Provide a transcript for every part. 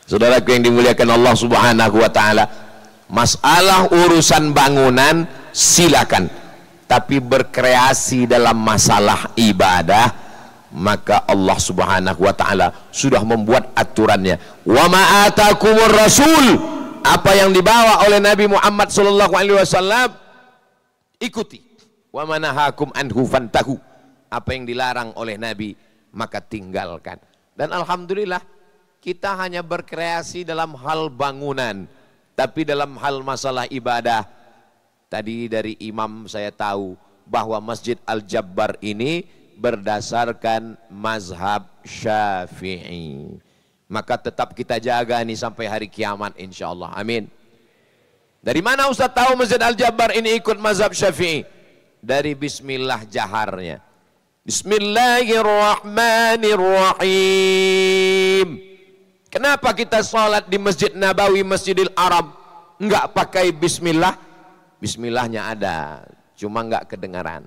Saudaraku yang dimuliakan Allah Subhanahu wa taala, masalah urusan bangunan silakan, tapi berkreasi dalam masalah ibadah, maka Allah Subhanahu wa taala sudah membuat aturannya. Wa ma atakumur rasul, apa yang dibawa oleh Nabi Muhammad sallallahu alaihi wasallam ikuti. Wa manahakum anhu fantahu, apa yang dilarang oleh Nabi maka tinggalkan. Dan alhamdulillah kita hanya berkreasi dalam hal bangunan, tapi dalam hal masalah ibadah, tadi dari imam saya tahu bahwa Masjid Al-Jabbar ini berdasarkan mazhab Syafi'i. Maka tetap kita jaga nih sampai hari kiamat insyaallah. Amin. Dari mana Ustaz tahu Masjid Al-Jabbar ini ikut mazhab Syafi'i? Dari bismillah jaharnya. Bismillahirrahmanirrahim. Kenapa kita sholat di Masjid Nabawi, Masjidil Haram enggak pakai bismillah? Bismillahnya ada, cuma enggak kedengaran.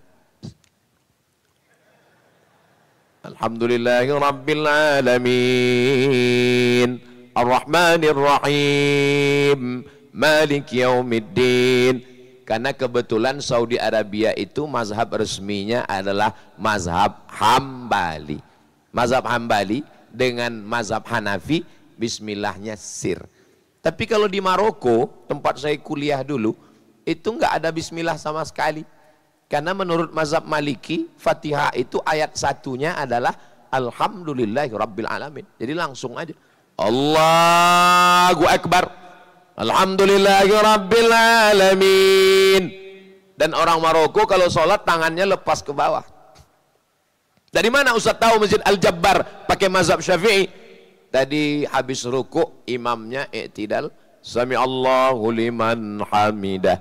Alhamdulillahirabbil alamin, arrahmanirrahim, maliki yaumiddin. Karena kebetulan Saudi Arabia itu mazhab resminya adalah mazhab Hambali. Mazhab Hambali dengan mazhab Hanafi bismillahnya sir. Tapi kalau di Maroko, tempat saya kuliah dulu, itu enggak ada bismillah sama sekali. Karena menurut mazhab Maliki, Fatihah itu ayat satunya adalah Alhamdulillahirabbil alamin. Jadi langsung aja Allahu Akbar, Alhamdulillahirabbil alamin. Dan orang Maroko kalau sholat tangannya lepas ke bawah. Dari mana Ustaz tahu Masjid Al-Jabbar pakai mazhab Syafi'i? Tadi habis ruku imamnya i'tidal, sami Allahu liman hamidah,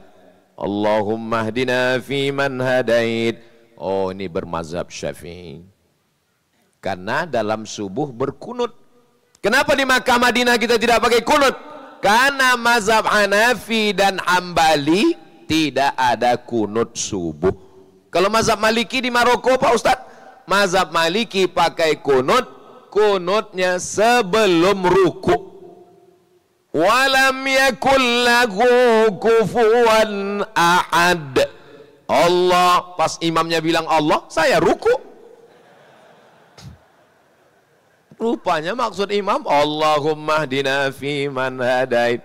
Allahumma hdina fi man hadait. Oh, ini bermazhab Syafi'i. Karena dalam subuh berkunut. Kenapa di Makkah Madinah kita tidak pakai kunut? Karena mazhab Hanafi dan Hambali tidak ada kunut subuh. Kalau mazhab Maliki di Maroko Pak Ustadz, mazhab Maliki pakai kunut, kunutnya sebelum ruku. Walam yakul lahu kufuwan ahad. Allah, pas imamnya bilang Allah, saya ruku. Rupanya maksud imam Allahumma hdina fi man hadait.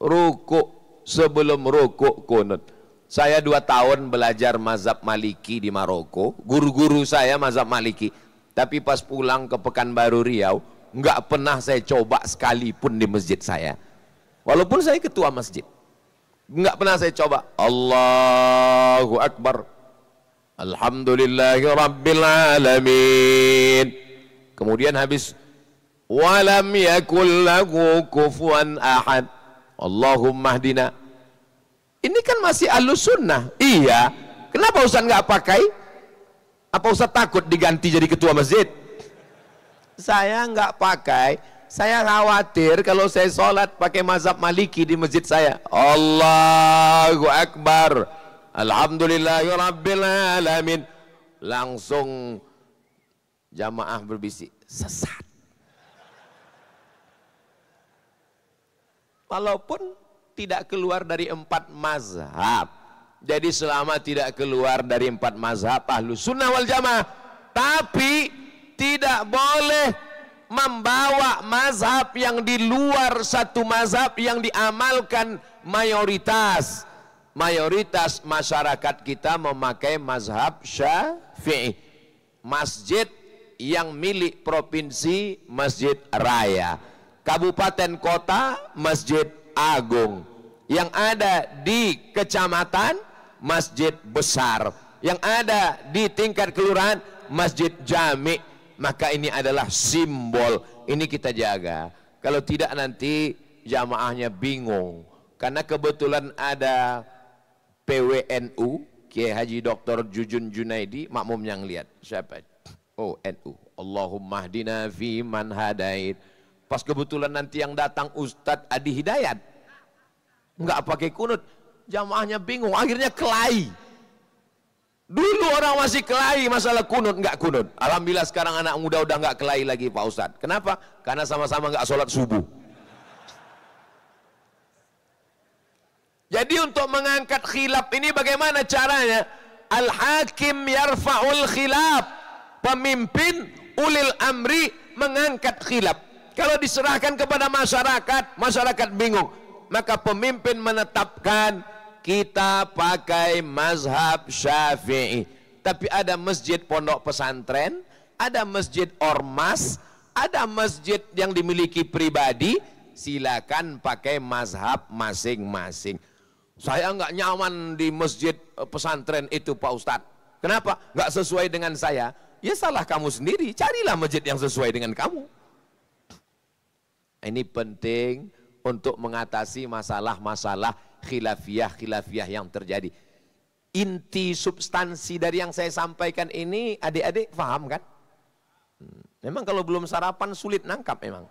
Ruku, sebelum ruku kunut. Saya 2 tahun belajar mazhab Maliki di Maroko. Guru-guru saya mazhab Maliki. Tapi pas pulang ke Pekanbaru Riau, nggak pernah saya coba sekalipun di masjid saya. Walaupun saya ketua masjid, nggak pernah saya coba. Allahu Akbar, Alhamdulillahirabbil alamin. Kemudian habis walam yakul lahu kufuwan ahad, Allahumma hdina. Ini kan masih ahlus sunnah. Iya. Kenapa Ustaz nggak pakai? Apa Ustaz takut diganti jadi ketua masjid? Saya nggak pakai. Saya khawatir kalau saya sholat pakai mazhab Maliki di masjid saya. Allahu Akbar, Alhamdulillahirabbil alamin. Langsung jamaah berbisik, sesat. Walaupun tidak keluar dari 4 mazhab. Jadi selama tidak keluar dari 4 mazhab Ahlus Sunnah wal Jamaah, tapi tidak boleh membawa mazhab yang di luar satu mazhab yang diamalkan mayoritas. Mayoritas masyarakat kita memakai mazhab Syafi'i. Masjid yang milik provinsi masjid raya, kabupaten kota masjid agung, yang ada di kecamatan masjid besar, yang ada di tingkat kelurahan masjid jami. Maka ini adalah simbol, ini kita jaga. Kalau tidak nanti jamaahnya bingung. Karena kebetulan ada PWNU, Kiai Haji Dr. Jujun Junaidi, makmum yang lihat. Siapa? Oh, NU. Allahumma hdina fi man hadait. Pas kebetulan nanti yang datang Ustadz Adi Hidayat, nggak pakai kunut, jamaahnya bingung, akhirnya kelahi. Dulu orang masih kelahi masalah kunut, nggak kunut. Alhamdulillah sekarang anak muda udah nggak kelahi lagi Pak Ustadz. Kenapa? Karena sama-sama nggak sholat subuh. Jadi untuk mengangkat khilaf ini bagaimana caranya? Al-hakim yarfa'ul khilaf. Pemimpin ulil amri mengangkat khilaf. Kalau diserahkan kepada masyarakat, masyarakat bingung. Maka pemimpin menetapkan kita pakai mazhab Syafi'i. Tapi ada masjid pondok pesantren, ada masjid ormas, ada masjid yang dimiliki pribadi, silakan pakai mazhab masing-masing. Saya nggak nyaman di masjid pesantren itu Pak Ustadz. Kenapa? Nggak sesuai dengan saya. Ya salah kamu sendiri, carilah masjid yang sesuai dengan kamu. Ini penting untuk mengatasi masalah-masalah khilafiyah yang terjadi. Inti substansi dari yang saya sampaikan ini adik-adik paham kan? Memang kalau belum sarapan sulit nangkap memang.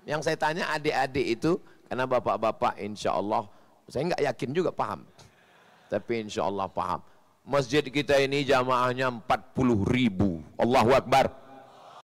Yang saya tanya adik-adik itu, karena bapak-bapak insya Allah, saya nggak yakin juga paham. Tapi insya Allah paham. Masjid kita ini jamaahnya 40.000. Allahu Akbar.